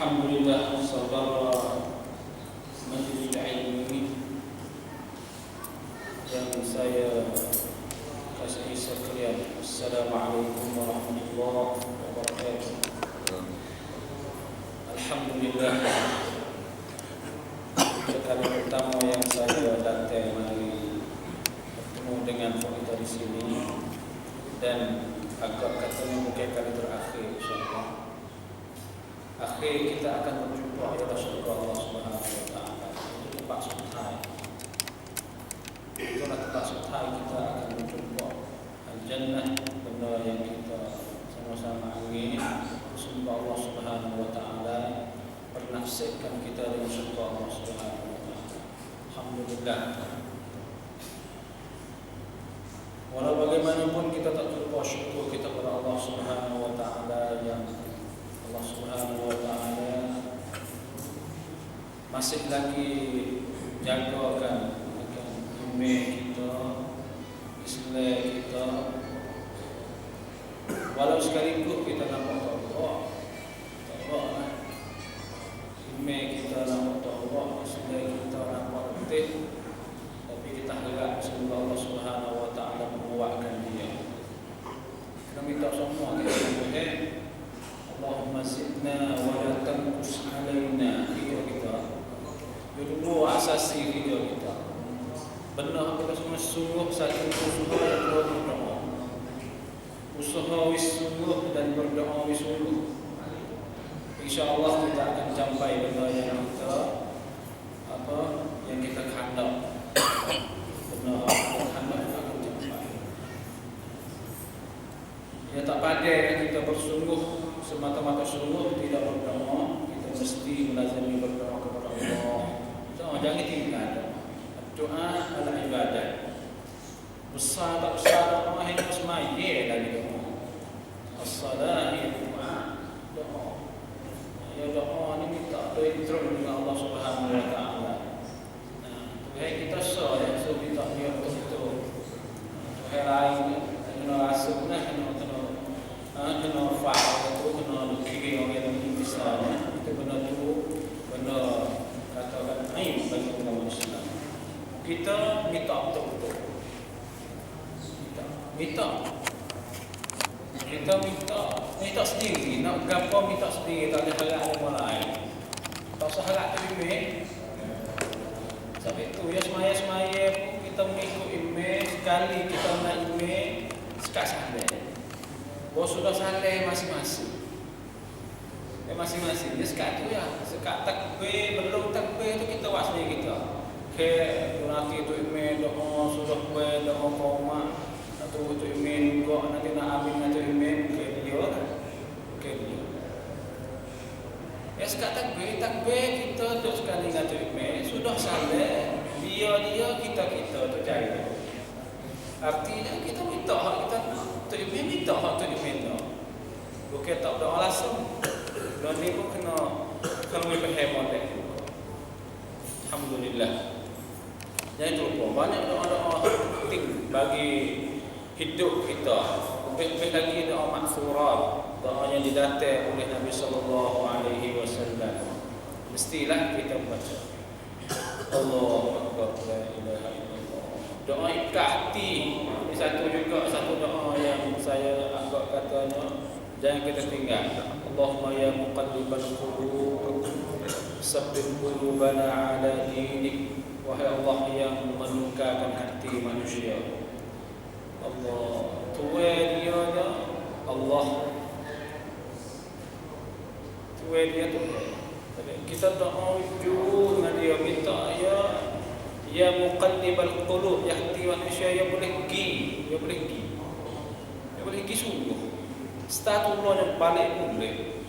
Alhamdulillah, saudara Majlis Ilmi yang saya kasihi sekalian, Assalamualaikum warahmatullahi wabarakatuh. Alhamdulillah, kali pertama yang saya datang mari bertemu dengan kita di sini, dan agak katanya mungkin kali terakhir insyaallah. Akhir kita akan berjumpa ya Rasulullah Allah Subhanahu wa taala. Itu tempat sutai. Itulah tempat sutai kita akan berjumpa. Al-Jannah, benda yang kita sama-sama ingin. Semoga Allah Subhanahu wa taala bernasibkan kita dengan surga Allah Subhanahu wa taala. Alhamdulillah. Walau bagaimanapun kita tak lupa syukur kita kepada Allah Subhanahu wa taala yang Allah Subhanahu wa taala masih lagi jagakan iman kita, Islam kita. Walau sekaligus kita nampak Allah, iman kita nampak Allah, Islam kita nampak betul, tapi kita harap semoga Allah Subhanahu wa taala menguatkan dia. Kita minta semua kita boleh Allahumma zidna wa la tanqus alaina. Hidup kita dulu asasi hidup kita. Benar kita semua sungguh satu usaha dan berdoa. Usaha sungguh dan berdoa sungguh. InsyaAllah kita akan capai benda yang kita yang kita kehendak. Benar kehendak akan capai. Ya tak pandai kita bersungguh semata-mata sungguh tidak berdoa, kita mesti melazimi berdoa kepada Allah. Jangan tinggal. Doa adalah ibadah. Besar tak besar doa hanya semaya lagi doa. As-salah ya doa. Ya doa ni minta doa dengan Allah Subhanahu wa taala. Tuhan kita so kita dia betul. Tuhan lain kena rasuklah kena faham itu kena kiri orang yang misalnya itu benar tu benar katakan aib bagi umat Islam. Kita minta betul-betul. Kita minta sendiri, nak gapo minta sendiri, tak ada harap orang lain. Tak usah harap terima. Sebab itu ya semaya-semaya pun kita mengikut email, sekali kita nak email sekat sampai. Bahawa sudah saleh masing-masing. Masing-masing. Ya sekat tu ya. Sekat takbir, belum takbir tu kita buat sendiri kita. Nanti tu email doa sudah buat doa qoma. Atau tu email juga nanti nak ambil nanti email dia lah. Dia. Ya sekat takbir kita tu sekali dengan tu email sudah saleh. Dia kita tu cari. Artinya kita minta hak kita nak. Tu email minta hak tu email nak. Bukan tak doa langsung. Dan ni pun kena lebih hemat lagi. Alhamdulillah. Jangan lupa banyak doa-doa penting bagi hidup kita. Lebih lagi doa maksurat, doa yang didatang oleh Nabi sallallahu alaihi wasallam. Mestilah kita baca. Allahu akbar, la ilaha illallah. Doa ikat hati. Ini satu doa yang saya anggap katanya jangan kita tinggal. Allahumma ya muqallibal qulub, tsabbit qulubana ala dinik. Wahai Allah yang menukarkan hati manusia. Allah tuai dia Allah tuai dia tu. Kita doa jujur dengan dia, minta ya muqallibal qulub, ya hati manusia yang boleh pergi sungguh. Statullah yang balik boleh.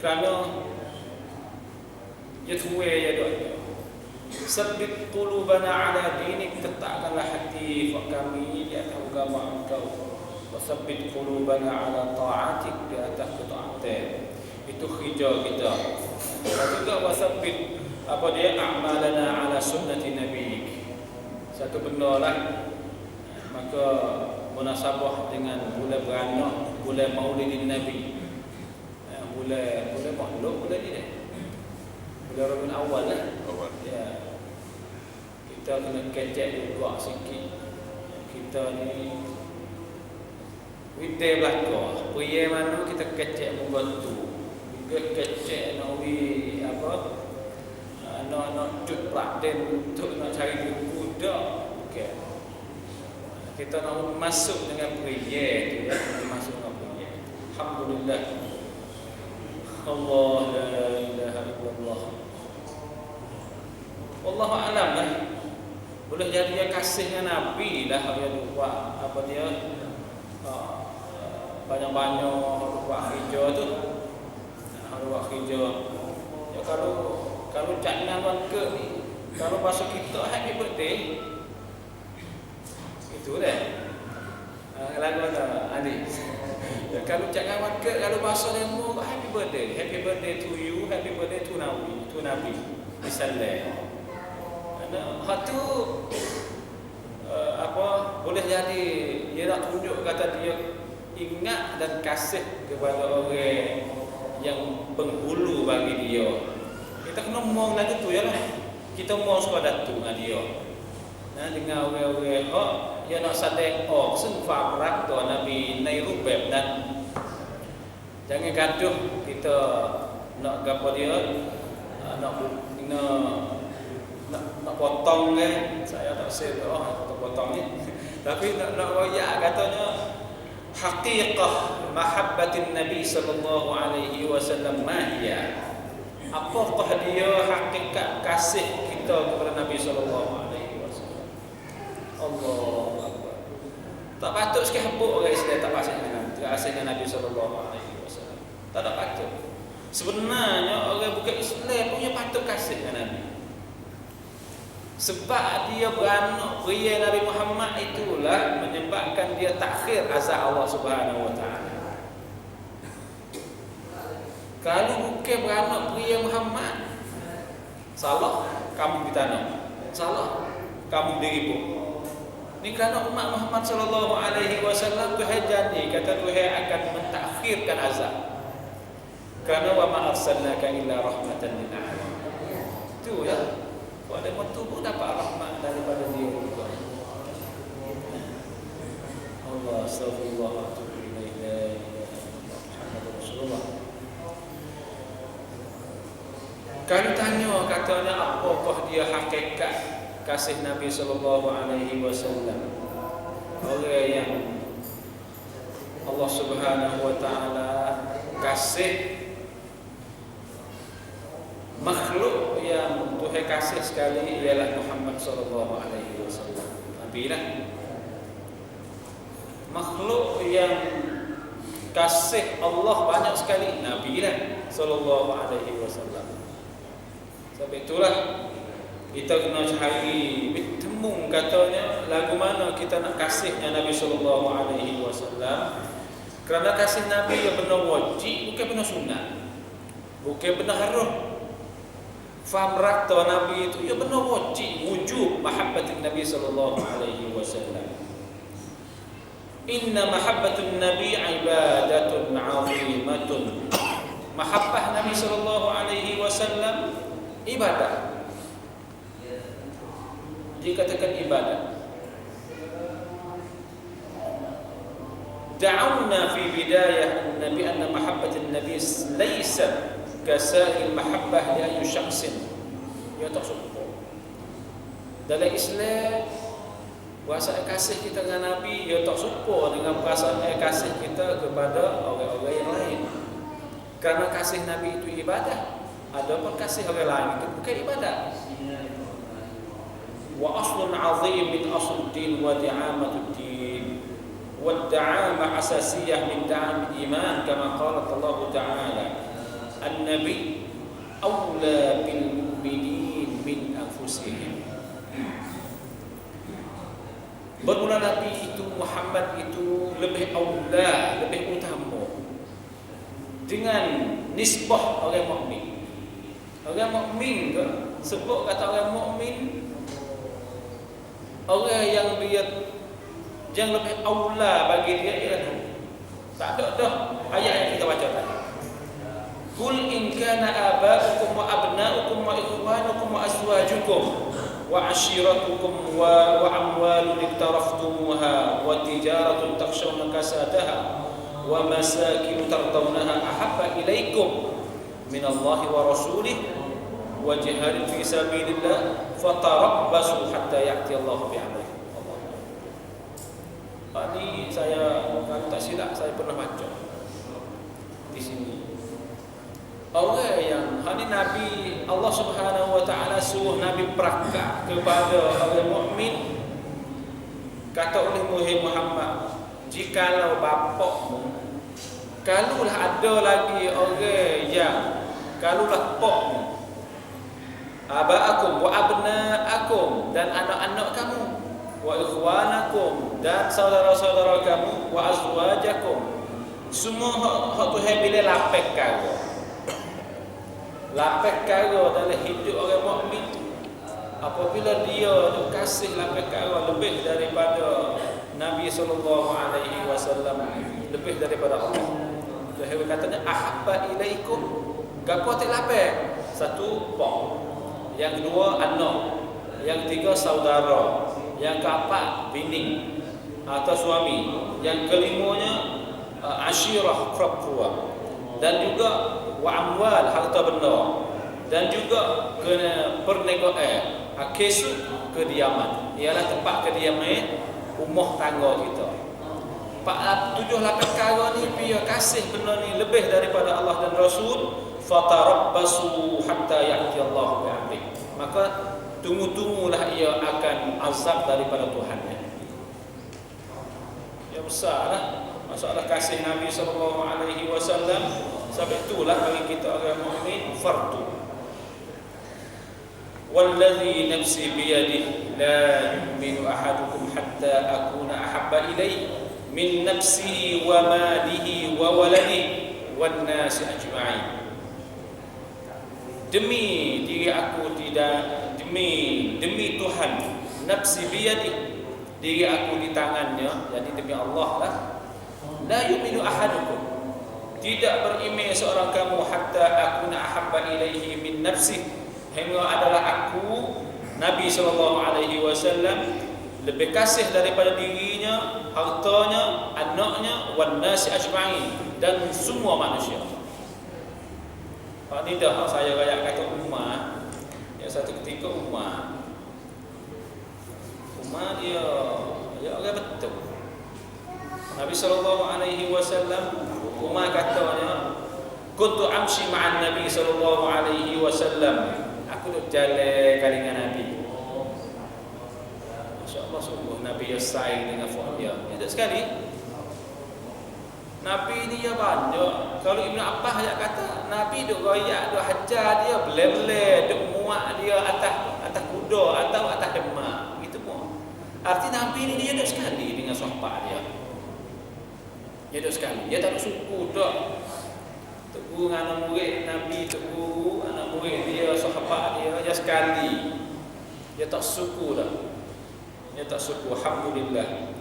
Kerana dia tuai ya doa. Sabbit qulubana ala dinik, tetapkanlah hati kami di atas agama Engkau. Wa sabbit qulubana ala ta'atik, di atas ketaatan. Itu hijau kita. Dan juga wa sabbit a'malana ala sunnati nabiyik. Satu benda lah. Maka munasabah dengan bulan beranak, bulan Maulidin Nabi. bulan makhluk bulan ni dah. Bulan Rabiul Awal lah. Ya. Kita kena kecek juga sikit. Kita ni Wite belakang. Pria mana kita kecek membantu. Kita kecek nak nak cut prakten untuk nak cari buku dah. Okey. Kita nak masuk dengan pria tu ya. Masuk dengan pria. Alhamdulillah. Allah la ilaha illallah. Wallahu a'lam lah. Boleh jadi dia kasih dengan Nabi dah dia buat apa dia banyak-banyak buat kerja tu. Buat kerja. Ya kalau jangan ke ni, kalau bahasa kita happy birthday. Itu dah. Lagu ada Adi. Ya, kalau jangan ke, kalau bahasa demo happy birthday to you, happy birthday to Nabi. Misalnya. Hak tu boleh jadi dia nak tunjuk kata dia ingat dan kasih kepada orang yang penghulu bagi dia. Kita kena ngomong lagi tu ya lah. Kita ngomong sekadar tu dengan dia. Nah, dengan orang-orang yang nak sadeng sungfa berat tu Nabi Nairubeb dan jangan gaduh kita nak gapo dia nak potong kan. Saya tak say potong ni. Tapi nak royak katanya haqiqah mahabbatin Nabi sallallahu alaihi wasallam mahia. Apakah dia hakikat kasih kita kepada Nabi sallallahu alaihi wasallam? Allahu akbar. Tak patut sikit habuk orang Islam tak kasih dengan Nabi sallallahu alaihi wasallam. Tak ada patut. Sebenarnya orang bukan Islam punya patut kasih dengan Nabi. Sebab dia beranak pria Nabi Muhammad itulah menyebabkan dia takhir azab Allah Subhanahu wa taala. Kalau bukan beranak pria Muhammad, salah kamu ditanam. Salah kamu diribu. Ni kerana umat Muhammad sallallahu alaihi wasallam Tuhan janji kata Tuhan akan mentakhirkan azab. Kerana wa ma arsalnaka illa rahmatan lil alamin. Tu ya. Pada waktu pun dapat rahmat daripada dia juga. Allah astagfirullah wa atubu ilaihi Muhammad Rasulullah. Kalau tanya katanya apakah dia hakikat kasih Nabi sallallahu alaihi wasallam? Orang yang Allah Subhanahu wa taala kasih makhluk yang Tuhan kasih sekali ialah Muhammad sallallahu alaihi wasallam. Nabi lah. Makhluk yang kasih Allah banyak sekali Nabi lah sallallahu alaihi wasallam. Sebab itulah kita kena cari bertemu katanya lagu mana kita nak kasihnya Nabi sallallahu alaihi wasallam. Kerana kasih Nabi yang benar wajib, bukan benar sunnah. Bukan benar harus. Faham rakta Nabi itu ya benar wujub mahabbatin Nabi sallallahu alaihi wasallam. Inna mahabbatun Nabi ibadatun 'azimatun. Mahabbah Nabi sallallahu alaihi wasallam ibadah. Dikatakan ibadah. Da'awna fi bidayah Nabi anna mahabbatin Nabi laysat kasa'il mahabbah li ayyi syakhsin. Ya tak suka. Dalam Islam perasaan kasih kita dengan Nabi ya tak suka dengan perasaan kasih kita kepada orang-orang yang lain. Kerana kasih Nabi itu ibadah. Adapun kasih orang lain itu bukan ibadah. Wa aslun 'azim min asl-din wa di'amatud din. Wa ad-da'amah asasiyah min da'am iman kama qala Allah Ta'ala. An-Nabi awla bil mu'minin min anfusihim. Bermula Nabi itu Muhammad itu lebih awla, lebih utama dengan nisbah orang mukmin. Orang mukmin ke sebut kata orang mukmin orang yang dia yang lebih awla bagi dia ialah tak ada dah ayat yang kita baca tadi. Qul in kana aba'ukum wa abna'ukum wa ikhwanukum wa azwajukum wa ashiratukum wa amwalun iktaraftumuha wa tijaratun takhshawna kasadaha wa masakin tardawnaha ahabba ilaikum minallahi wa rasulih wa jihadin fi sabilillah fatarabbasu hatta ya'ti Allahu bi'amrih. Tadi saya kalau tak silap saya pernah baca di sini. Orang yang hari Nabi Allah Subhanahu wa taala suruh Nabi perakak kepada orang mukmin, kata oleh Muhammad, jikalau bapakmu, kalulah ada lagi orang yang kalulah pokmu, abaakum wa abnaakum, dan anak-anak kamu, wa ikhwanakum, dan saudara-saudara kamu, wa azwajakum, semua hak Tuhan bila lapek kau. Lapek kau dalam hidup orang mukmin, apabila dia kasih lapek kau lebih daripada Nabi sallallahu alaihi wasallam, lebih daripada Allah. Tuhan katanya ahabba ilaikum, gapo tak lapek? Satu pok, yang kedua anak, yang ketiga saudara, yang keempat bini atau suami, yang kelimanya ashirah keluarga, dan juga wa amwal harta benda, dan juga kena perniagaan, kesu kediaman, ialah tempat kediaman rumah tangga kita. 7-8 perkara ni biar kasih benda ni lebih daripada Allah dan Rasul, fatarabbasu hatta ya'ti Allah bi'amri, maka tunggu-tunggulah ia akan azab daripada Tuhannya. Ya besarlah masalah kasih Nabi sallallahu alaihi wasallam. Sebab itulah bagi kita orang mukmin fardu. Wallazi nafsi biyadihi la yu'minu ahadukum hatta akuna ahabba ilayhi min nafsihi wa malihi wa waladihi wan nasi ajma'in. Demi diri aku tidak, demi Tuhan, nafsi biyadihi, diri aku di tangannya, jadi demi Allah lah. La yu'minu ahadukum, tidak beriman seorang kamu hatta akuna ahabba ilaihi min nafsi, hingga adalah aku Nabi sallallahu alaihi wasallam lebih kasih daripada dirinya, hartanya, anaknya, wan nasi ajma'in, dan semua manusia. Ini dah saya rakyat kata Umar. Ya, satu ketika Umar dia orang betul. Nabi sallallahu alaihi wasallam, Umar katanya, kuntu amshi ma'an Nabi sallallahu alaihi wasallam, aku duk jalan dengan Nabi. Masya-Allah, sungguh Nabi yasai dengan fuad dia. Itu sekali Nabi ni ya banyak. Kalau Ibn Abbas dia kata Nabi duk royak, duk hajar dia, bele-bele, duk muak dia atas kuda atau atas demak. Itu pun arti Nabi ni dia duk sekali dengan sahabat dia. Dia duduk sekali, dia tak ada suku dah. Tok guru dengan anak murid Nabi, tok guru anak murid dia, sahabat dia sekali. Dia tak suku dah. Dia tak suku, alhamdulillah.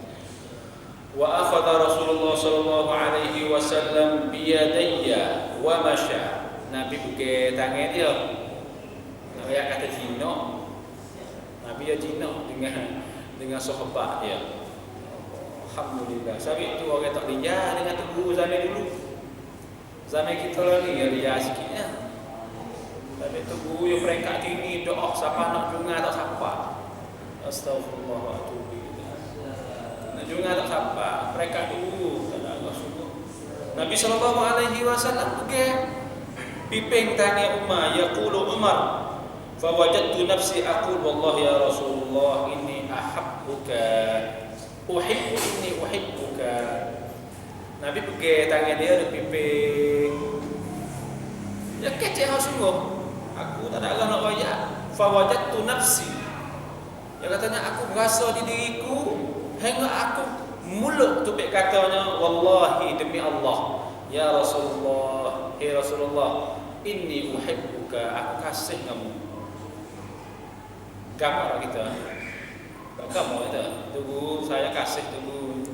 Wa akhadha Rasulullah sallallahu alaihi wasallam bi yadayya wa masya. Nabi pakai tangan dia. Dia kata Cina. Nabi dia Cina dengan sahabat dia. Alhamdulillah. Sebab itu orang tak liar dengan guru zaman dulu. Zaman kita lah ni liar sikitnya. Sebab itu guru yang peringkat tinggi, doa siapa nak junga tak siapa. Astagfirullah wa atubu ilaih. Nak junga tak siapa, peringkat dulu tak ada Allah sungguh. Nabi sallallahu alaihi wasallam pergi piping tanya Umar, yaqulu Umar, fa wajadtu nafsi aqul wallahi ya Rasulullah inni ahabbuka, uhibbu inni uhibbuka. Nabi pergi tangan dia ada piping. Ya kecil hal sungguh. Aku tak ada nak royak. Fa wajadtu nafsi. Dia katanya aku berasa di diriku hingga aku mulut tubik katanya wallahi demi Allah ya Rasulullah, ya Rasulullah, inni uhibbuka, aku kasih kamu. Kamu orang kita. Tak kamu kita. Tunggu saya kasih tunggu.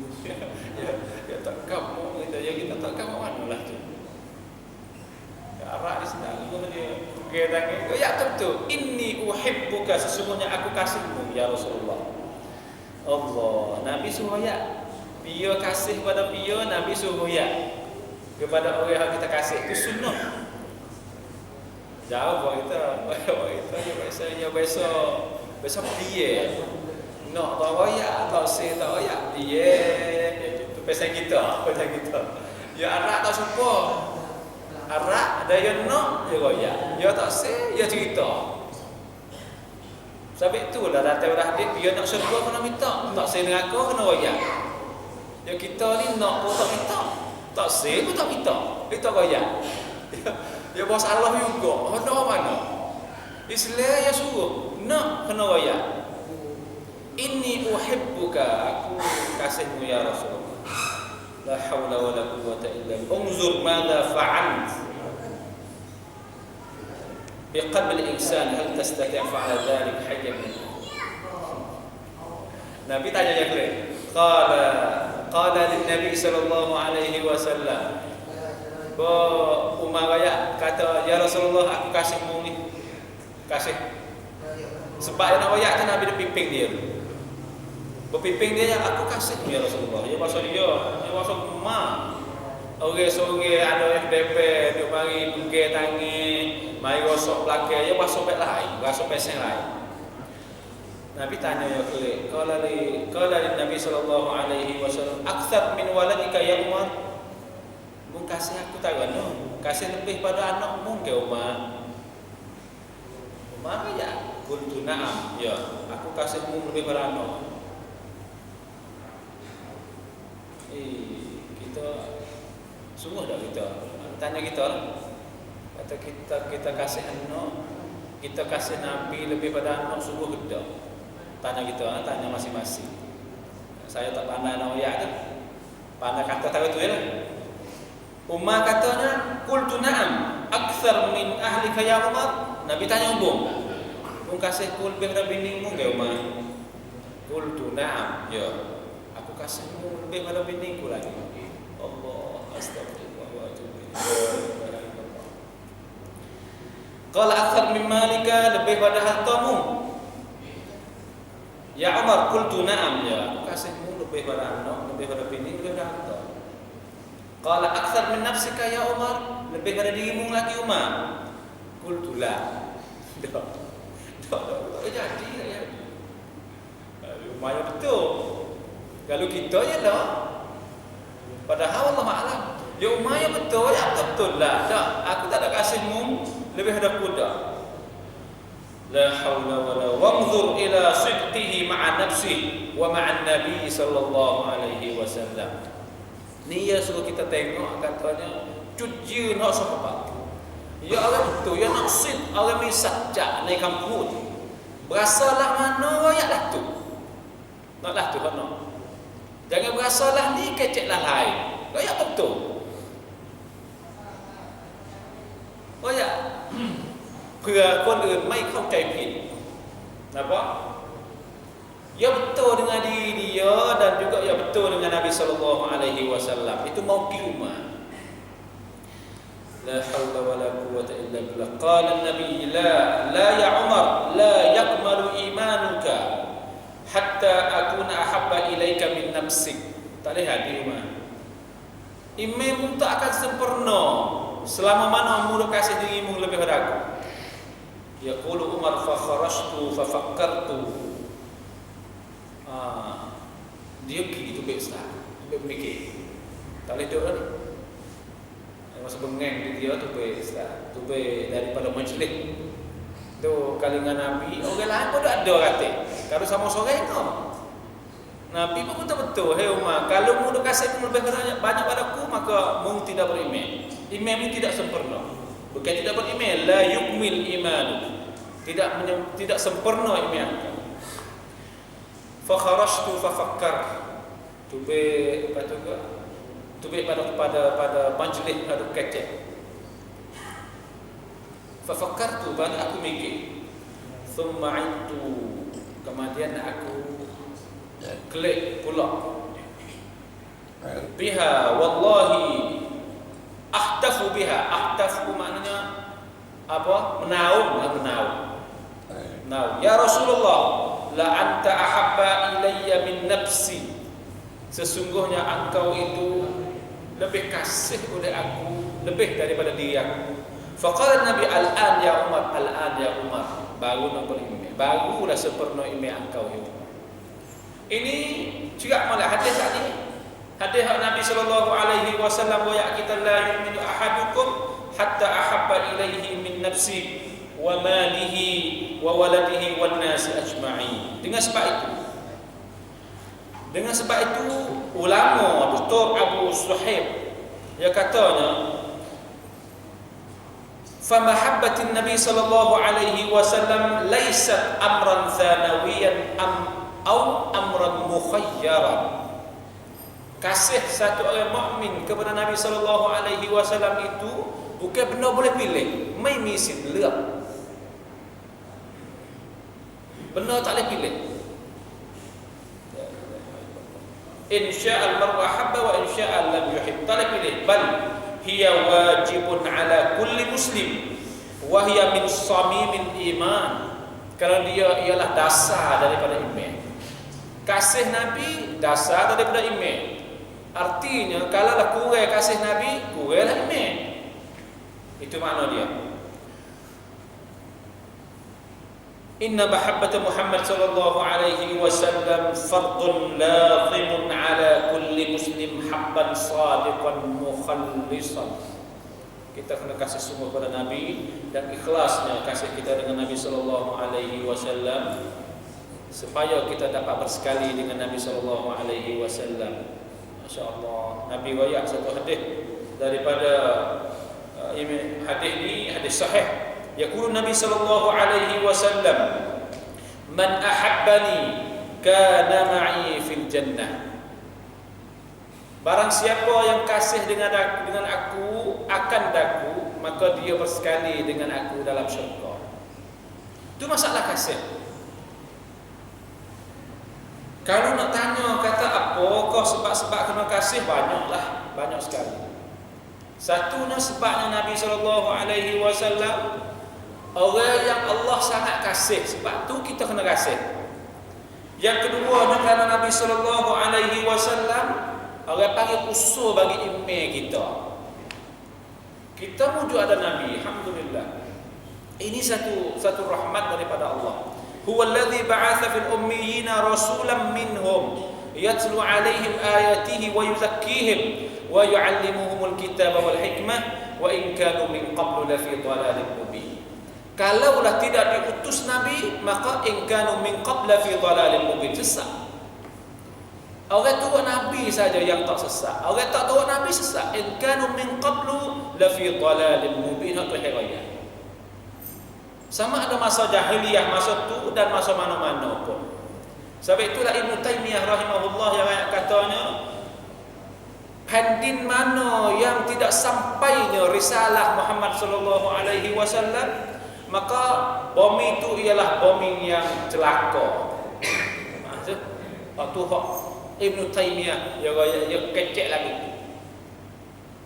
Ya tak kamu kita, ya kita tak kamu manalah tu. Ya tangan. Ya tentu, inni uhibbuka, sesungguhnya aku kasihmu ya Rasulullah. Allah, Nabi suruh ya. Pia kasih pada pia, Nabi suruh ya. Kepada orang yang kita kasih itu sunnah. Jauh kita besok dia nak bawa ya atau saya tahu ya dia itu pesan kita ya arak tak suka arak ada yang nak ya tak saya ya cerita sebab itu dah datang dia nak surga kena minta tak saya dengan aku kena royak ya kita ni nak pun tak minta tak saya pun tak minta kita royak ya bos Allah juga ada mana Islam ya suruh nak kena royak inni uhibbuka, aku kasihmu ya Rasulullah. La haula wala quwwata illa billah. Unzur madza fa'alt biqalb al-insan hal tastati' fa'ala dhalik hayyan. Nabi tanya dia balik. Qala lin Nabi sallallahu alaihi wasallam. Umar royak kata ya Rasulullah aku kasihmu ni. Kasih. Sebab yang nak royak tu Nabi dia pimpin dia. Berpimpin dia yang aku kasih ya Rasulullah. Ya pasal dia pasal mak. Orang sore ada yang DP dia mari pergi tangan, mari rosok belakang, ya pasal pek lain, pasal pesen lain. Nabi tanya ya kelik, qala Nabi sallallahu alaihi wasallam, aktsar min waladika ya Umar. Mun kasih aku tak gano, kasih lebih pada anakmu ke Umar. Umar ya, qultu na'am, ya, aku kasihmu lebih pada anak. Kita sungguh dah kita tanya kita kata kita kasih anak, kita kasih Nabi lebih pada anak, sungguh dah tanya kita, tanya masing-masing. Saya tak pandai nak ya tu, pandai kata tahu tu ya. Umar katanya qultu na'am akthar min ahlika ya Umar. Nabi tanya Umar, kasihku lebih pada binimu ke Umar? Qultu na'am, ya aku kasihmu lebih pada biniku lagi. Allah astagfirullah wa atubu ilaih. Qala akthar min malika, lebih pada hartamu ya Umar. Qultu na'am, ya aku kasihmu lebih pada anak, lebih pada bini, lebih pada harta. Qala akthar min nafsika ya Umar, lebih pada dirimu lagi Umar. Qultu la. Tak jadi ya. Lumayan betul. Kalau kita je lah. Padahal Allah Alam. Ya lumayan betul ya, betul lah. Tak, aku tak ada kasihmu lebih ada kuda. La haula wala wanzur ila sidqihi ma'a nafsihi wa ma'an nabi sallallahu alaihi wasallam. Ni ya suruh kita tengok katanya cuci nak sahabat. Ya Allah betul, ya nak sid, orang ni sajak naik kampung. Berasalah mana ayatlah tu. Naklah tu mana. Jangan berasalah ni keceklah lain. Ayat betul. Oh ya. เพื่อคนอื่นไม่เข้าใจผิด Nampak? Ya betul dengan diri dia dan juga ya betul dengan Nabi sallallahu alaihi wasallam. Itu mauqif Umar. La haula wala quwwata illa billah. Qala an-nabi la ya Umar la yakmalu imanuka hatta akuna ahabba ilaika min nafsik. Tak lihat di Umar. Imanmu tak akan sempurna selama mana kamu kasih dirimu lebih pada aku. Yaqulu Umar fa kharajtu fa fakkartu. Dia gitu Ustaz. Dia mikir. Tak boleh doa ni. Masa bengeng dia tu Ustaz. Tu daripada majlis. Tu kalingan Nabi, orang lain pun ada kata. Kalau sama seorang kau. Nabi pun betul-betul, "Hei Umar, kalau mu kasih lebih banyak padaku, maka mu tidak beriman. Iman mu tidak sempurna." Bukan tidak beriman, la yukmil iman. Tidak sempurna iman. Fa kharajtu fa fakkar. Tube apa tu ke? Tube pada majlis pada kecek. Fa fakkartu, baru aku mikir. Thumma itu, kemudian aku klik pula. Biha wallahi ahtafu biha. Ahtafu maknanya Menaung. Ya Rasulullah, la anta ahabba ilayya min nafsi. Sesungguhnya engkau itu lebih kasih oleh aku lebih daripada diri aku. Faqala Nabi, al-an ya Umar, baru nak berimeh, barulah sempurna imeh engkau ya Umar. Ini juga malah hadis tadi. Hadis Nabi sallallahu alaihi wasallam, wa ya kita la yu'minu ahadukum hatta ahabba ilaihi min nafsi wa malihi wa waladihi wan nasi ajma'in. Dengan sebab itu ulama Dr. Abu Suhaib dia katanya, fa mahabbatin Nabi sallallahu alaihi wasallam laysat amran thanawiyan au amran mukhayyaran. Kasih satu orang mukmin kepada Nabi sallallahu alaihi wasallam itu bukan benda boleh pilih, mai misi leak. Benda tak boleh pilih. Insya'al mar'a habba wa insya'al lam yuhib. Tak boleh pilih. Bal hiya wajibun ala kulli muslim wa hiya min samimil iman. Kerana dia ialah dasar daripada iman. Kasih Nabi dasar daripada iman. Artinya kalaulah kurang kasih Nabi, kuranglah iman. Itu makna dia. Inna mahabbata Muhammad sallallahu alaihi wasallam fardun lazimun ala kulli muslim habban sadiqan mukhallisan. Kita kena kasih sungguh pada Nabi dan ikhlasnya kasih kita dengan Nabi sallallahu alaihi wasallam supaya kita dapat bersekali dengan Nabi sallallahu alaihi wasallam. Masya-Allah, Nabi riwayat satu hadis daripada hadis ni hadis sahih. Yaqulu Nabi sallallahu alaihi wasallam, man ahabbani kana ma'i fil jannah. Barang siapa yang kasih dengan aku akan daku, maka dia bersekali dengan aku dalam syurga. Itu masalah kasih. Kalau nak tanya kata apakah sebab-sebab kena kasih, banyak sekali. Satunya sebabnya Nabi sallallahu alaihi wasallam orang yang Allah sangat kasih, sebab tu kita kena kasih. Yang kedua, kerana Nabi sallallahu alaihi wasallam orang panggil usul bagi iman kita. Kita wujud ada Nabi, alhamdulillah. Ini satu rahmat daripada Allah. Huwa alladhi ba'atha fil ummiyina rasulan minhum yatlu alaihim ayatihi wa yuzakkihim wa yu'allimuhumul kitaba wal hikmah wa in kanu min qablu lafi dhalalin mubin. Kalaulah tidak diutus Nabi, maka in kanu min qabla fi dhalalin mubin, sesat. Orang tua Nabi saja yang tak sesat. Orang tak tua Nabi sesat. In kanu min qablu lafi dhalalin mubin, itu hirayah. Sama ada masa jahiliyah, masa tu dan masa mana-mana pun. Sebab itulah Ibnu Taimiyah rahimahullah yang katanya, hadin mana yang tidak sampainya risalah Muhammad sallallahu alaihi wasallam, maka bumi itu ialah bumi yang celaka. Maksud waktu Ibnu Taimiyah yang kecek lagi.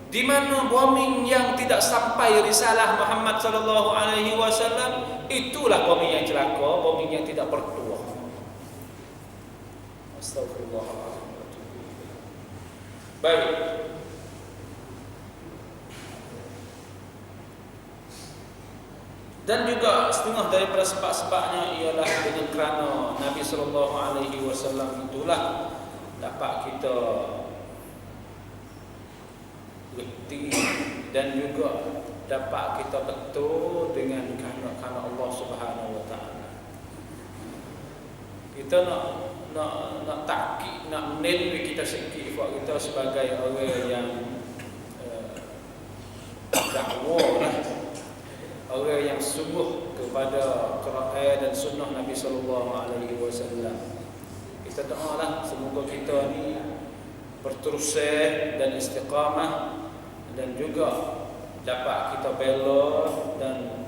Di mana bumi yang tidak sampai risalah Muhammad sallallahu alaihi wasallam, itulah bumi yang celaka, bumi yang tidak bertuah. Astagfirullahaladzim. Baik. Dan juga setengah daripada sebab-sebabnya ialah dengan kerana Nabi sallallahu alaihi wasallam itulah dapat kita bukti dan juga dapat kita betul dengan kerana Allah Subhanahu wa taala. Kita nak takkik, nak menilai kita sikit buat kita sebagai orang yang dakwah lah, orang yang sungguh kepada Quran dan sunnah Nabi sallallahu alaihi wasallam. Kita doalah semoga kita ni berterus dan istiqamah dan juga dapat kita bela dan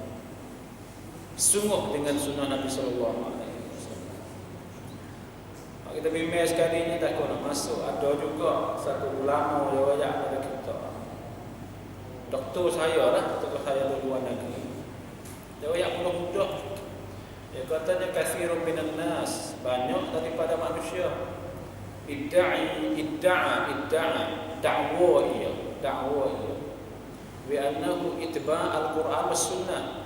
sungguh dengan sunnah Nabi sallallahu alaihi wasallam. Kita bimbang sekali ni tak nak masuk. Ada juga satu ulama yang wayak pada kita. Doktor saya lah, doktor saya di luar negeri. Dia yang mudah-mudah. Dia katanya katsirun minan nas, banyak daripada manusia. Idda'a da'wa ia bi annahu itba' al-Quran was sunnah,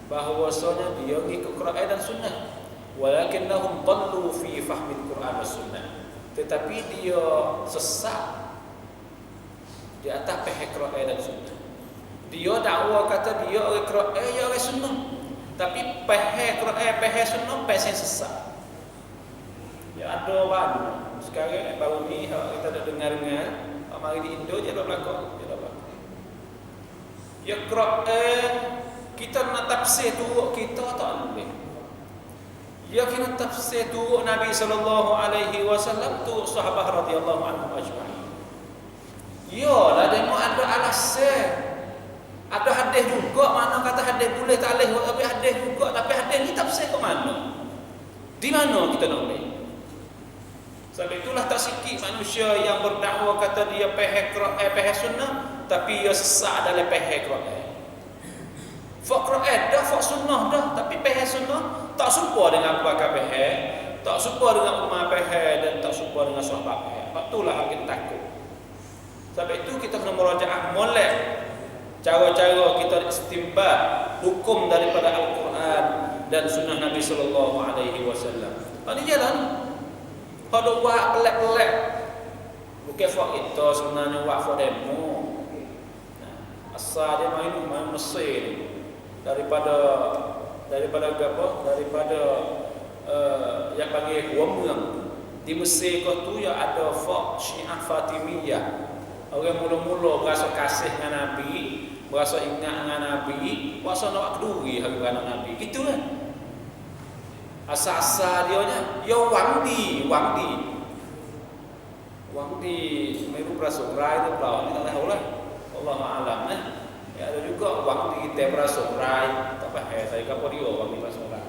bahwasanya dia mengikut Quran dan sunnah, walakinnahum dallu fi fahmil Quran was sunnah, tetapi dia sesat di atas paham Quran dan sunnah. Dia dakwa kata dia orang Quran, ya orang sunnah, tapi paham Quran, paham sunnah, paham sesat. Ya ada banyak. Sekarang baru ni kita dah dengar-dengar, mari di Indo je dah berlaku, Ya Quran kita nak tafsir turuk kita tak boleh. Ya kita tafsir turuk Nabi sallallahu alaihi wasallam, turuk sahabat radhiyallahu anhum ajma'in. Ya lah demo ada alasan. Ada hadis juga, mana kata hadis boleh tak boleh, tapi hadis juga, tapi hadis ni tafsir ke mana? Di mana kita nak boleh? Sebab itulah tak sikit manusia yang berdakwa kata dia paham sunnah, tapi dia sesat dalam paham Quran. Fak Quran dah, fak sunnah dah, tapi paham sunnah tak serupa dengan Abu Bakar paham, tak serupa dengan Umar paham, dan tak serupa dengan sahabat paham. Sebab itulah kita takut. Sebab itu kita kena merajaah molek cara-cara kita istinbat hukum daripada Al-Quran dan sunnah Nabi sallallahu alaihi wasallam. Ini jalan. Kalau buat pelik-pelik, bukan fak kita sebenarnya buat fak demo. Asal dia main Mesir daripada apa? Daripada yang panggil Wamang. Di Mesir tu ya ada fak Syiah Fatimiyah. Orang mula-mula berasa kasih dengan Nabi, berasa ingat dengan Nabi, berasa nak keduri hari beranak Nabi. Gitu kan? Asal-asal dia nya, ya Wangdi Meru Prasongrai tu pula, ni tak tahu lah. Allah Alam ya ada juga Wangdi Te Prasongrai, tak payah saya kapal dia Wangdi Prasongrai.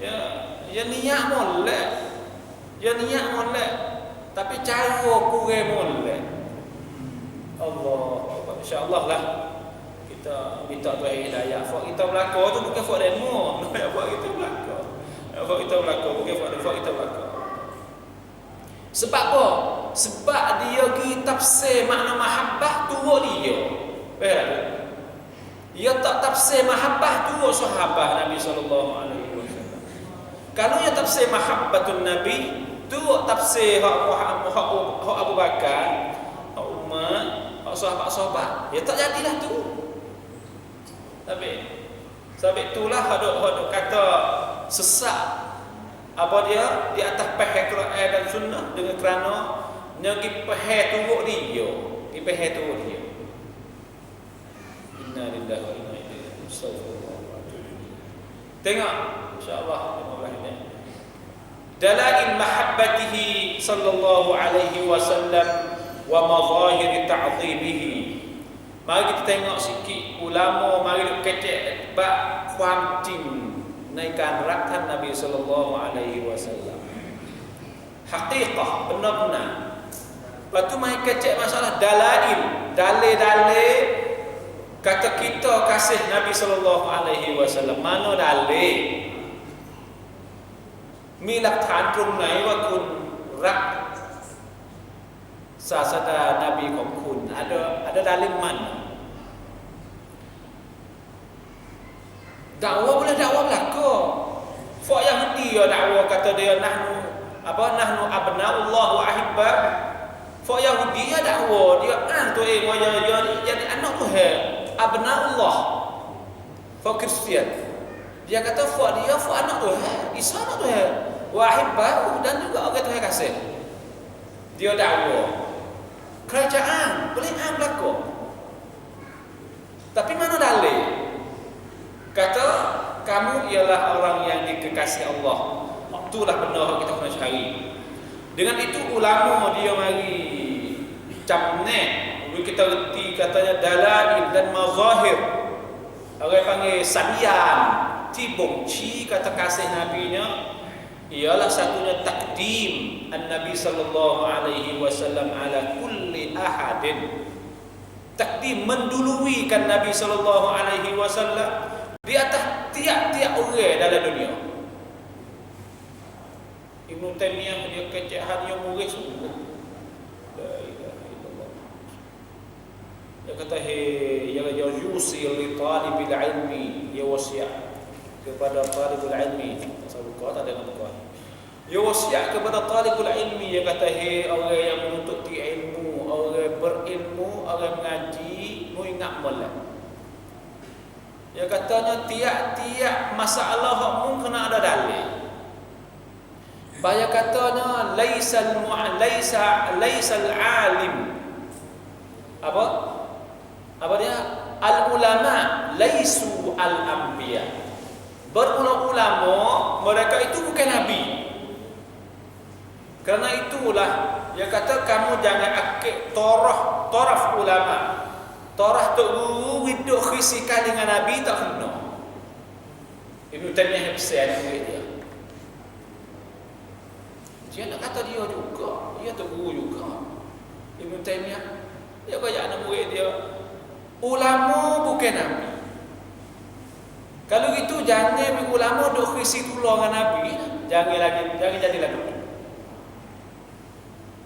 Ya niat molek, tapi cara kurang molek. Allah, insya-Allah lah. Kita minta Tuhan hidayah. Fak kita belaka tu bukan fak demo. Fak kita belaka. Fak kita belaka bukan fak kita belaka. Sebab apa? Sebab dia pergi tafsir makna mahabbah turut dia. Dia tak tafsir mahabbah turut sahabat Nabi sallallahu alaihi wasallam. Kalau dia tafsir mahabbatun Nabi, turut tafsir hak Abu Bakar, hak Umar, hak sahabat-sahabat, dia tak jadilah tu. Sebab itulah hadut kata sesat apa dia di atas paham Quran dan sunnah dengan kerana nagi paham turut dia, Inna lillahi wa inna ilaihi raji'un. Tengok insya-Allah ini. Dalail mahabbatihi sallallahu alaihi wasallam wa mazahir ta'zimihi. Mari kita tengok sikit ulama mari kecek bab kuantim naikkan rakhan Nabi sallallahu alaihi wasallam. Haqiqah benar-benar. Lepas tu mari kecek masalah dalil kata kita kasih Nabi sallallahu alaihi wasallam. Mana dalil? Milak than trung nai wa kun rak Sasada Nabiของคุณ ada dalil mana? Dakwah boleh dakwah belaka. Fak Yahudi dia dakwah kata dia nahnu abnaullah wa ahibba. Fak Yahudi dia dakwah dia tu jadi anak Tuhan, abnaullah. Fak Kristian dia kata fak anak Tuhan, Isa anak Tuhan, wa ahibba dan juga orang Tuhan kasih. Dia dakwah kerajaan boleh berlaku. Tapi mana dalil? Kata kamu ialah orang yang dikasihi Allah. Itulah benar kita kena cari. Dengan itu ulama dia mari camnek, kita reti katanya dalail dan mazahir. Orang panggil sadian, cibongci kata kasih nabinya ialah satunya takdim an-nabi sallallahu alaihi wasallam ala kulli ahadin. takdim, menduluikan Nabi sallallahu alaihi wasallam di atas tiap-tiap orang dalam dunia. Ibn Taimiyah dia kecek hati yang murid sungguh. La ilaha illallah. Dia kata ya yusi li talibil ilmi, ya wasiat kepada talibul ilmi. Sebab kau tak ada nama. Ya wasiat kepada talibul ilmi, dia kata orang yang menuntut ilmu, orang berilmu, orang mengaji, mu ingat molek. Dia katanya tiap-tiap masalah hak mu kena ada dalil. Bahaya katanya laisal alim. Apa dia? Al ulama laisu al anbiya. Berulama mereka itu bukan nabi. Karena itulah dia kata kamu jangan akik taraf ulama. Taraf tu hidup khisikan dengan nabi tak kena. Ibn Taimiyah bersedia dengan dia. Dia nak kata dia juga, dia tu guru juga. Ibn Taimiyah dia banyak anak murid dia. Ulama bukan nabi. Kalau gitu jangan ulama duk khisi tolong dengan nabi, jangan jadi lagi.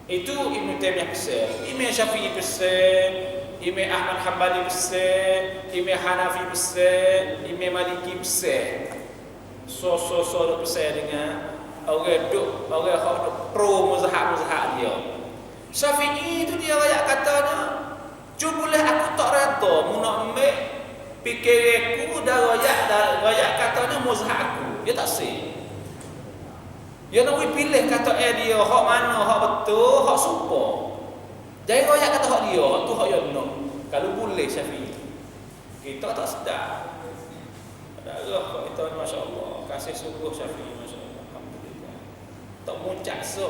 Itu Ibn Taimiyah besar, Imam Syafi'i besar, Imam Ahmad Hanbali besar, Imam Hanafi besar, Imam Maliki besar. So besar dengan orang pro mazhab dia. Syafi'i itu dia rakyat katanya, cubalah aku tak reda mu nak ambil fikirku dah rakyat katanya mazhab aku. Dia tak sih. Dia nak pilih kata dia hak mana hak betul, hak supa. Jangan royak kata hak dia, hak tu hak yang nak. Kalau boleh Syafi'i. Kita tak sedar. Ada kita masya-Allah, kasih sungguh Syafi'i masya-Allah. Alhamdulillah. Tak muncak so.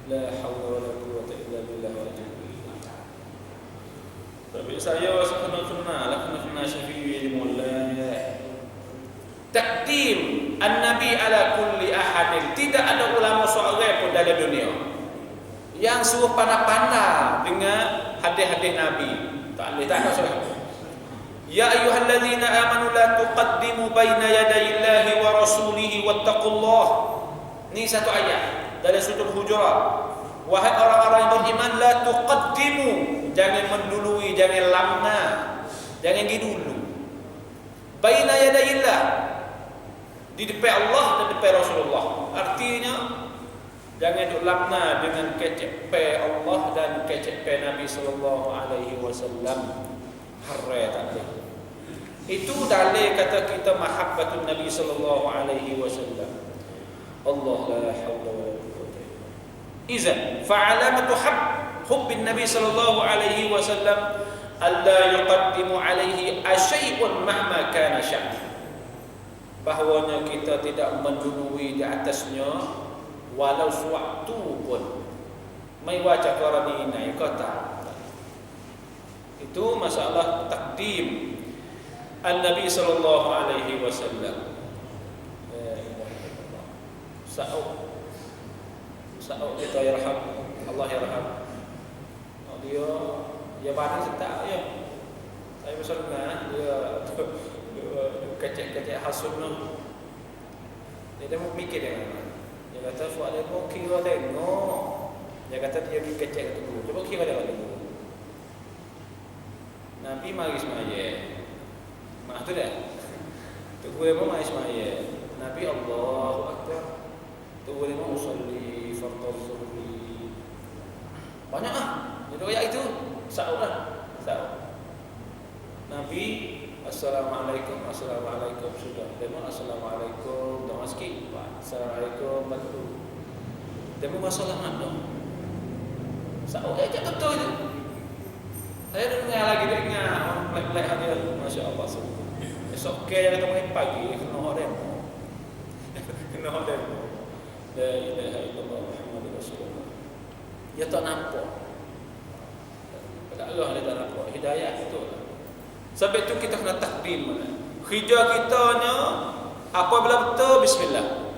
La haula wala quwwata illa billah wa tapi saya kena Syafi'i di mulai. Takdim an-nabi ala kulli ahadin. Tidak ada ulama seorang pun dalam dunia yang suruh pandai-pandai dengan hadis-hadis Nabi. Tak ada seorang. Ya ayyuhallazina amanu la tuqaddimu baina yaday Allahi wa rasulihi wattaqullah. Ini satu ayat dari surah Hujurat. Wahai orang-orang yang beriman, la tuqaddimu, jangan mendului, jangan lamna, jangan pergi dulu. Baina yaday Allah, di depan Allah dan depan Rasulullah. Artinya jangan duk lamna dengan kecep Allah dan kecep Nabi sallallahu alaihi wasallam. Harai tak boleh. Itu dalil kata kita mahabbatun Nabi sallallahu alaihi wasallam. Allah la haula wala quwwata illa billah. Izan fa'alamatu hubbin Nabi sallallahu alaihi wasallam alla yuqaddimu alaihi asyai'un mahma kana sya'ni. Bahawanya kita tidak mendului di atasnya walau sewaktu pun. Mai waca qarani nai kata. Itu masalah takdim an-Nabi sallallahu alaihi wasallam. Sa'u kita yarham, Allah yarham. Dia badan setak ya. Saya bersenang dia kecek-kecek hasud no. Dia mau mikir dia kata fuad dia mau kira tengok. Dia kata dia kecek tu. Cuba kira dia dulu. Nabi mari semaya. Mak tu dah. Tu gue mau mari semaya. Nabi Allahu Akbar. Tu gue mau usolli fardhu zuhri. Banyak Jadi ayat itu sa'u lah. Nabi Assalamualaikum sudah. Demo Assalamualaikum dah sikit. Assalamualaikum betul. Demo masalah dong. Sa'u aja betul itu. Saya dengar lagi plek-plek dia masya-Allah semua. Esok ke yang ketemu pagi kena demo. La ilaha illallah Muhammadur Rasulullah. Dia tak nampak. Allah dia tak nampak. Hidayah itu. Sebab itu kita kena takdim. Hijrah kitanya apabila betul bismillah.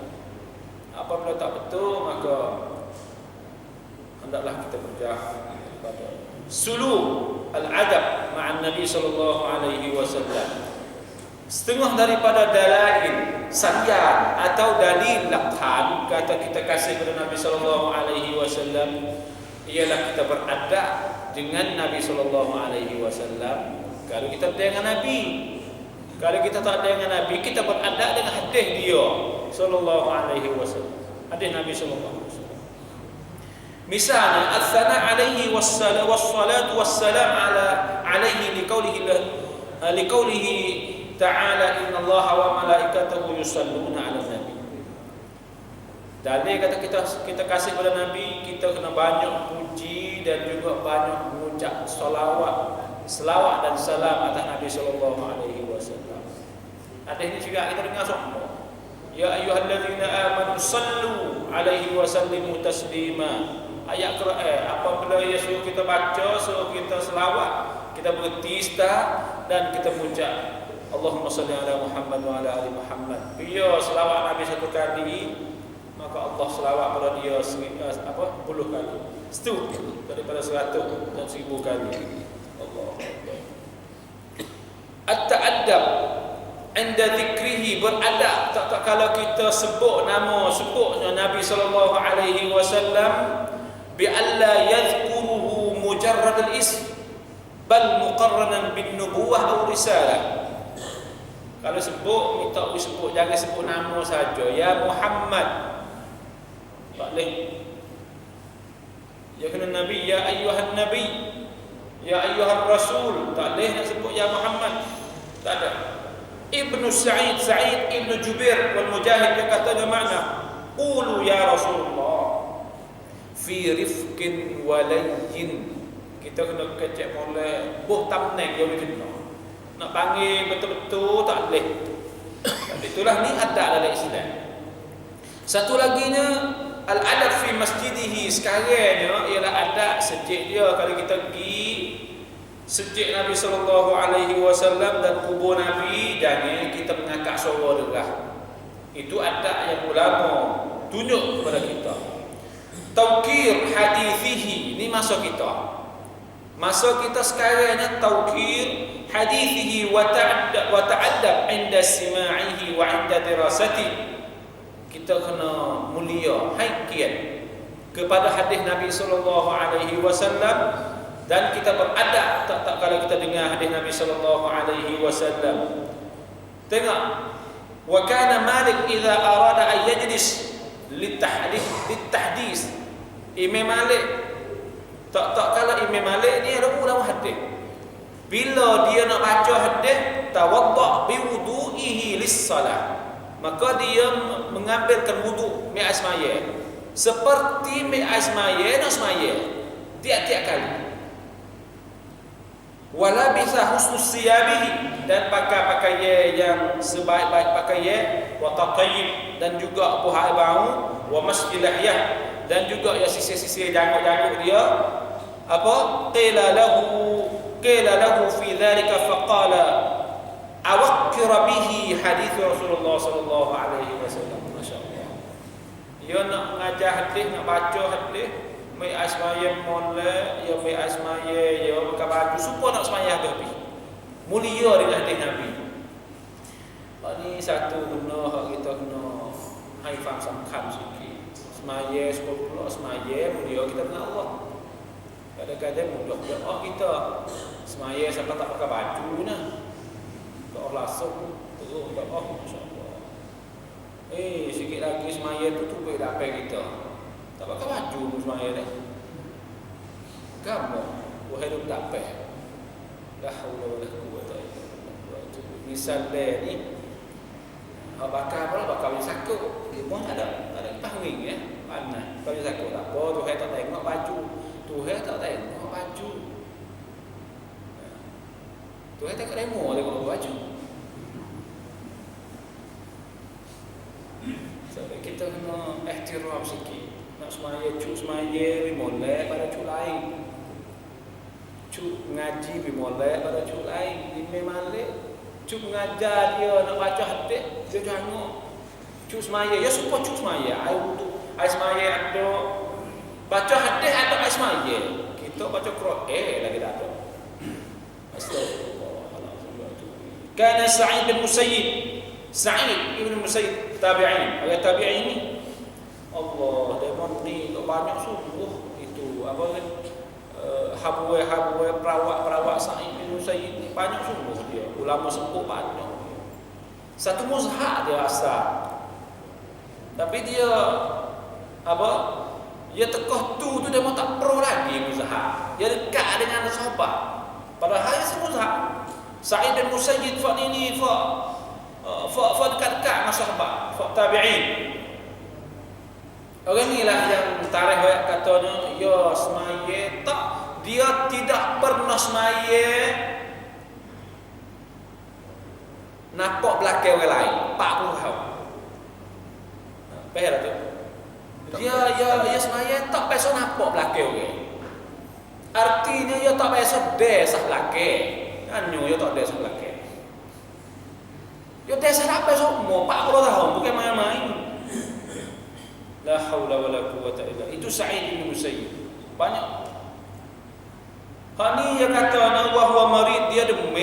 Apabila tak betul maka hendaklah kita berjauh. daripada suluk al-adab ma'an Nabi sallallahu alaihi wasallam. Setengah daripada dalail salian atau dalil laqhan kata kita kasih kepada Nabi sallallahu alaihi wasallam ialah kita beradab dengan Nabi sallallahu alaihi wasallam. Kalau kita dengan Nabi, kalau kita tak dengan Nabi, kita beradab dengan hadis dia sallallahu alaihi wasallam. Hadis Nabi sallallahu alaihi wasallam. Misalnya al-thana alaihi wassalatu wassalam alaihi liqaulihi ta'ala innallaha wa malaikatahu yusalluna 'alan nabi. Dalil kata kita kasih kepada Nabi, kita kena banyak puji dan juga banyak mengucap selawat dan salam atas Nabi sallallahu alaihi wasallam. Hadis ini juga kita dengar semua. Ya ayyuhallazina amanu sallu alaihi wa sallimu taslima. Ayat Quran apabila ia suruh kita baca, suruh kita selawat, kita berhenti dan kita mengucap Allahumma salli ala Muhammad wa ala ali Muhammad. Bila selawat Nabi satu kali, maka Allah selawat pada dia 10 kali. Setu daripada 100 dan 1000 kali. Allah. At-ta'addab inda dzikrihi, beradab tak kalau kita sebutnya Nabi sallallahu alaihi wasallam bi alla yadhkuruhu mujarrad al-ism bal muqarranan bin nubuwah aw risalah. Kalau sebut, jangan sebut nama saja. Ya Muhammad. Tak boleh. Ya kena Nabi, ya ayyuhan Nabi, ya ayyuhan Rasul. Tak boleh nak sebut ya Muhammad. Tak ada. Ibnu Sa'id Ibnu Jubair wal Mujahid dia kata makna qulu ya Rasulullah fi rifqin walayyin. Kita kena kecek boleh buh tamneng dia kena. Nak panggil betul-betul tak boleh. Itulah ni adab dalam Islam. Satu laginya al-adab fi masjidihi, sekarangnya ialah adab sejid dia. Kalau kita pergi sejid Nabi sallallahu alaihi wasallam dan kubur Nabi, jangan kita mengangkat suara derah. Itu adab yang ulama tunjuk kepada kita. Tawqir hadithihi, ni masa kita. Masa kita sekarangnya tawqir hadithihi wa ta'addab inda sima'ihi wa inda dirasati. Kita kena mulia, hakikat kepada hadis Nabi sallallahu alaihi wasallam dan kita beradab tak kalau kita dengar hadis Nabi sallallahu alaihi wasallam. Tengok, wa kana Malik idza arada an yajlis litahdis. Imam Malik tak kalau Imam Malik ni ada ulama hadis. Bila dia nak baca hadis, tawadda bi wudu'ihi lis-salah. Maka dia mengambilkan wudu mi asmaya. Seperti mi asmaya nak semaya. Tiap-tiap kali. Wala bisa husnus siyabihi, dan pakaian yang sebaik-baik pakaian, wa taqayyib, dan juga buhai bau, wa masjid lahyah, dan juga ya sisi-sisi janggut-janggut dia. Apa? Qila lahu fi dhalika faqala awaqqir bihi hadis Rasulullah sallallahu alaihi wasallam. Masya-Allah. Dia nak mengajar hadis, nak baca hadis, mai asmaya molek, ya mai asmaya, ya pakai baju supaya nak semaya habis. Mulia dengan hadis Nabi. Ini satu benda hak kita kena haifam samkan sikit. Semaya sepuluh semaya mulia kita dengan Allah. Kadang-kadang mudah kita semaya sampai tak pakai baju nah. Tak langsung terus tak masya-Allah. Sikit lagi semaya tu tupai dapat kita. Tak pakai baju semaya dah. Gampang. Wahai duk dapat. La haula wala quwwata illa billah. Misal ni bakar apa bakar sakut. Dia pun ada pahwing ya. Panas. Kalau sakut tak apa, tu tak tengok baju. Tuhan tak tengok baju. Tuhan tak demo tengok baju. Sebab kita kena ihtiram sikit. Nak semaya, cuk semaya bimolek pada cuk lain. Cuk ngaji bimolek pada cuk lain. Imam Malik cuk mengajar dia nak baca hadis, dia jangan cuk semaya. Ya supaya cuk semaya. Ai wudu, ai semaya ada baca hadis ada ai semaya. Kita baca Quran lagi tak ada. Astagfirullahaladzim. Kana Sa'id bin Musayyib, Sa'id bin Musayyib tabi'in. Orang tabi'in ni Allah demon ni banyak sungguh itu apa kan habuai perawak Sa'id bin Musayyib ni banyak sungguh dia. Ulama sepuh banyak. Satu mazhab dia asal. Tapi dia apa? Dia tekoh tu dia mau tak pro lagi mazhab. Dia dekat dengan sahabat. Padahal dia mazhab. Sa'id bin Musayyib fa ini fa dekat dengan sahabat, fa tabi'in. Orang inilah yang tarikh ayat katanya ya semaya tak, dia tidak pernah semaya nampak belakang orang lain 40 tahun. Faham tak? Dia semaya tak biasa nampak belakang orang. Artinya dia tak biasa desah belakang. Anyo dia tak desah belakang. Dia desah apa semua 40 tahun bukan main-main. La haula wala quwwata illa billah. Itu Sa'id bin Musayyib. Banyak. Hani yang kata wa huwa marid, dia demam.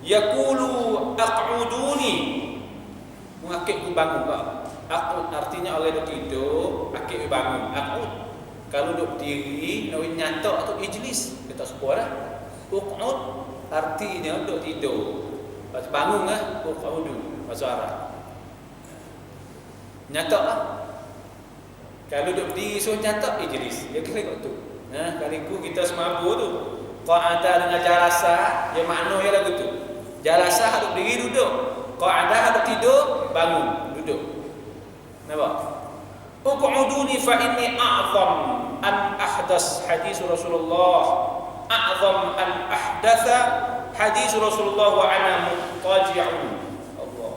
Yaqulu aq'uduni. Mengakik ku bangun Pak. Aq'ud artinya orang duk tidur, akik bangun. Aq'ud kalau duk berdiri, nak nyata atau ijlis, kita sebuah dah. Uq'ud artinya duk tidur. Lepas bangun lah, uq'udu bahasa Arab. Nyata lah. Kalau duk berdiri suruh nyata ijlis. Dia kira kat tu. Nah, kaliku kita semabur tu. Qa'adah dengan jalasa, dia makna dia lagu tu. Jalasa duk berdiri duduk. Qa'adah duk tidur, bangun, duduk. Nampak? Uq'uduni fa inni a'zam an ahdas hadis Rasulullah. A'zam an ahdatha hadis Rasulullah wa ana muttaji'un. Allah.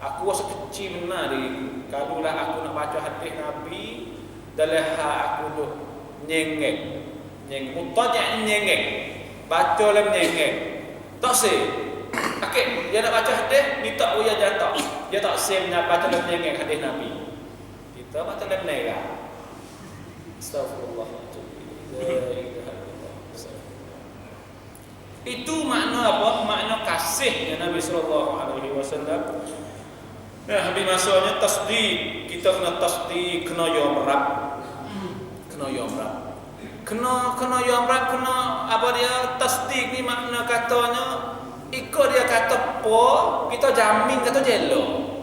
Aku rasa kecil benar diriku. Kalau lah aku nak baca hadis Nabi, dalam aku duk nyengek. Muttaji' nyengek. Baca lah nyengek. Tak sih. Okey, dia nak baca hadis, dia tak uya jatuh. Dia tak sih nak baca lah nyengek hadis Nabi. Kita baca lah nyengek. Astagfirullah. Itu makna apa? Makna kasihnya Nabi sallallahu alaihi wasallam. Nah, habis masanya tasdiq. Kita kena tasdiq, kena yomrab. Kena yomrab. Kena yomrab, kena apa dia tasdiq ni makna katanya ikut dia kata apa, kita jamin kata jelo.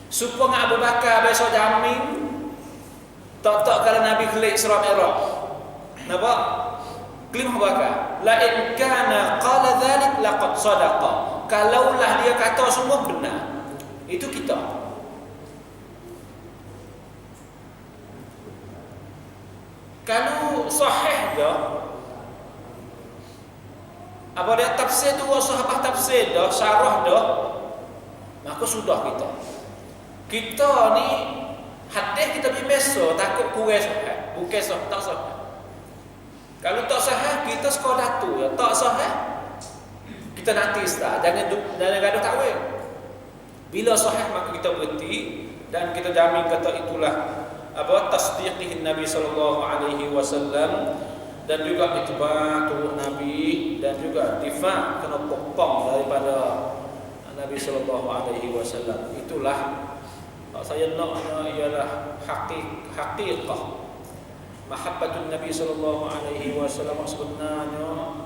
Supaya Abu Bakar besok jamin tak kalau Nabi kelik Isra Mi'raj. Nampak? Kelim Abu Bakar. La in kana qala dhalik laqad sadaqa. Kalaulah dia kata semua benar. Itu kita. Kalau sahih dia, apa dia tafsir tu sahabat tafsir dah, syarah dah, maka sudah kita. Kita ni hadis kita biasa takut kurang sahih, bukan sahih tak sahih. Kalau tak sahih kita sekadar tu ya, tak sahih kita nanti start, jangan gaduh takwil. Bila sahih maka kita berhenti dan kita jamin kata itulah apa tasdiqih Nabi sallallahu alaihi wasallam dan juga ittiba' turut Nabi dan juga difa' kena pokong daripada Nabi sallallahu alaihi wasallam. Itulah saya naknya ialah haqiqah mahabbatun Nabi sallallahu alaihi wasallam. Sebenarnya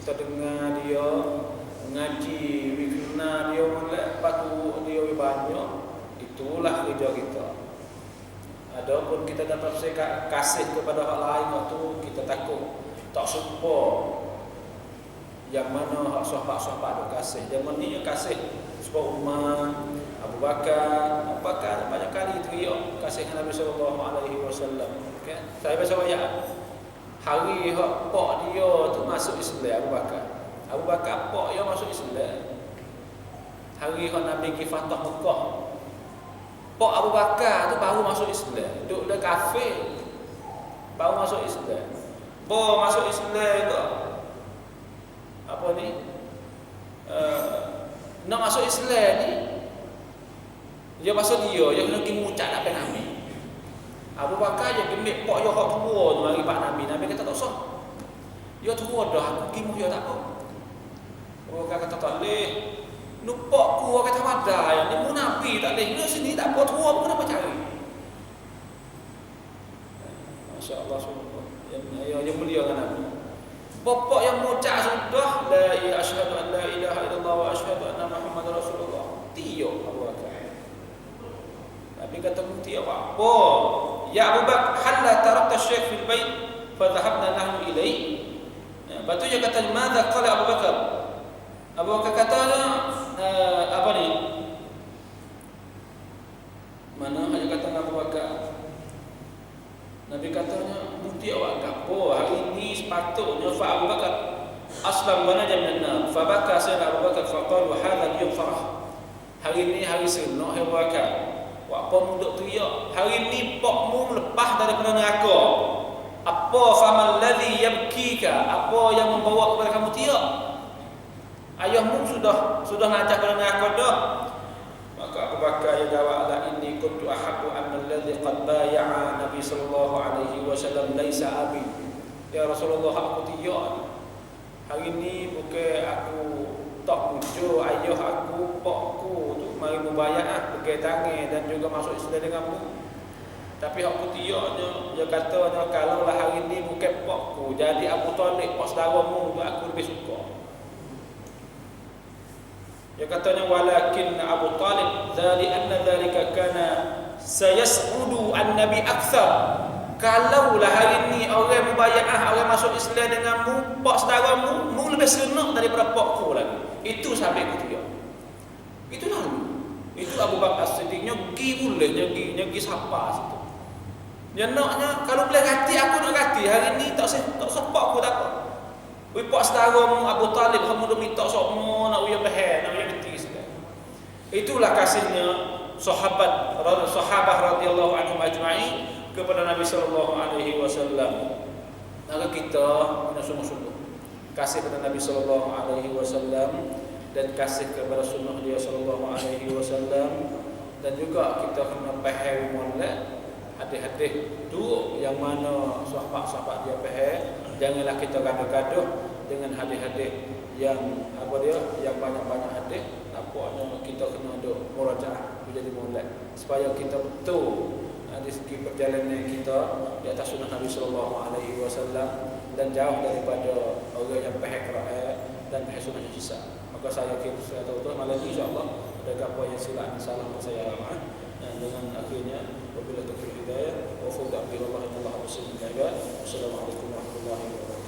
kita dengar dia ngaji, kenal dia mulai patu dia banyak, itulah kerja kita. Adapun kita dapat kasih kepada orang lain waktu kita takut tak support yang mana hak sahabat-sahabat ada kasih. Zaman ni kasih sebab Umar, Abu Bakar banyak kali teriak kasih Nabi sallallahu alaihi wasallam. Okey, saya baca ayat hari hak pak dia tu masuk Islam. Abu Bakar pak dia masuk Islam. Hari hak Nabi pergi Fatah Mekah, pak Abu Bakar tu baru masuk Islam. Duk dah kafir baru masuk Islam. Baru masuk Islam tu apa ni? Nak masuk Islam ni dia pasal dia kena pergi ngucap nak Nabi. Abu Bakar je gemik pok yo hak tua mari pak Nabi. Nabi kata tak usah. Yo tua dah aku kimuh yo tak apa. Abu Bakar kata tak leh. Nupok ku kata ada yang ni Nabi tak leh. Ni sini tak apa tua pun apa cari. Masya-Allah subhanallah. Yang mulia kan Nabi. Bapak yang mengucap sudah la ilaha asyhadu an la ilaha illallah wa asyhadu anna Muhammadar Rasulullah. Tio Abu Bakar. Nabi kata mesti apa? Ya Abu Bakar, halla tarakta syekh fil bait fa dhahabna nahnu ilai. Lepas tu dia kata, "Madza qala Abu Bakar?" Abu Bakar katanya apa ni? Mana hanya kata Abu Bakar. Nabi katanya, "Bukti awak gapo? Hari ini sepatutnya fa Abu Bakar aslam wa najam min nar." Fa baka sayyidina Abu Bakar fa qala hadha al-yawm farah. Hari ini hari senang Abu Bakar. Wak apa muduk teriak, hari ni pokmu lepas daripada neraka. Apa famal ladzi yabkika? Apa yang membawa kepada kamu teriak? Ayahmu sudah ngajak kepada neraka dah. Maka Abu Bakar ya jawab, la inni kuntu ahabbu an alladhi qad baya'a Nabi sallallahu alaihi wasallam laisa abi. Ya Rasulullah, aku teriak. Hari ni bukan aku tak pujuk ayah aku, pokku tu mari mubaya'ah pegang tangan dan juga masuk Islam denganmu. Tapi aku tiaknya dia katanya kalau lah hari ni bukan pokku jadi Abu Talib pok saudaramu aku lebih suka. Dia katanya walakin Abu Talib zali anna dhalika kana sayas'udu an-nabi akthar. Kalau lah hari ni orang mubaya'ah, orang masuk Islam denganmu, pok saudaramu, mu lebih senang daripada pokku lagi. Itu sampai ketiga. Itu lalu. Itu Abu Bakar As-Siddiq nyogi boleh, nyogi siapa situ. Dia naknya kalau boleh ganti aku nak ganti. Hari ni tak sepak aku tak apa. Pok saudaramu Abu Talib kamu dah minta semua nak uya behel, nak uya beti sekali. Itulah kasihnya sahabat radhiyallahu anhum ajma'in kepada Nabi sallallahu alaihi wasallam. Maka kita kena sungguh-sungguh kasih kepada Nabi sallallahu alaihi wasallam dan kasih kepada sunnah dia sallallahu alaihi wasallam, dan juga kita kena faham molek hadis-hadis tu yang mana sahabat-sahabat dia faham. Janganlah kita gaduh-gaduh dengan hadis-hadis yang apa dia yang banyak-banyak hadis. Nampaknya kita kena ada murajaah menjadi molek supaya kita betul di segi perjalanan kita di atas sunnah Nabi sallallahu alaihi wasallam dan jauh daripada orang yang faham Quran dan faham sunnah Isa. Maka saya kira saya tahu malam ini insya-Allah ada apa yang silap dan salah saya alamat. Dengan akhirnya wabillahi taufiq hidayah wa fawda billahi Allah. Wassalamualaikum warahmatullahi wabarakatuh.